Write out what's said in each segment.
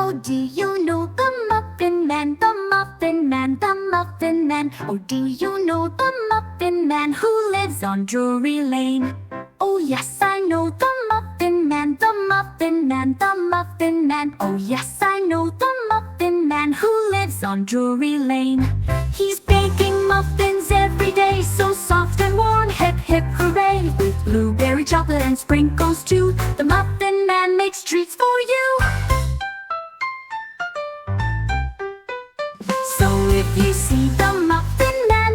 Oh, do you know the Muffin Man, the Muffin Man, the Muffin Man? Oh, do you know the Muffin Man who lives on Drury Lane? Oh, yes, I know the Muffin Man, the Muffin Man, the Muffin Man. Oh, yes, I know the Muffin Man who lives on Drury Lane. He's baking muffins every day, so soft and warm, hip hip hooray. With blueberry chocolate and sprinkles too, the Muffin Man makes treats for you. So if you see the Muffin Man,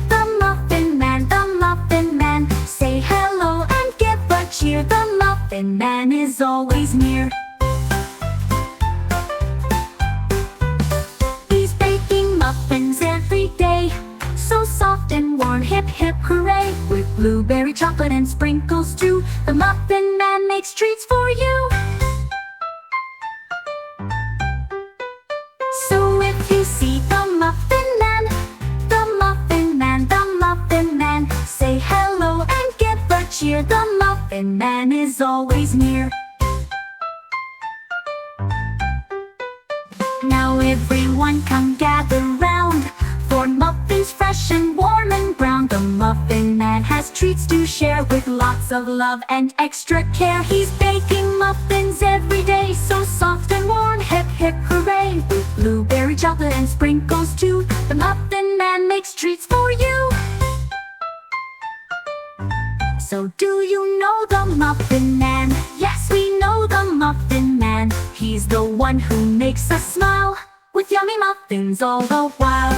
the Muffin Man, the Muffin Man, say hello and give a cheer. The Muffin Man is always near. He's baking muffins every day, so soft and warm, hip hip hooray. With blueberry chocolate and sprinkles too, the Muffin Man makes treats for you. So if you see the Muffin Man, the Muffin Man, the Muffin Man, say hello and give a cheer. The Muffin Man is always near. Now everyone come gather round for muffins fresh and warm and brown. The Muffin Man has treats to share with lots of love and extra care. He's baking muffins every day, so soft and warm, hip hip hooray. With blueberry chocolate and sprinkles too, the Muffin Man makes treats for you. So do you know the Muffin Man? Yes, we know the Muffin Man. He's the one who makes us smile with yummy muffins all the while.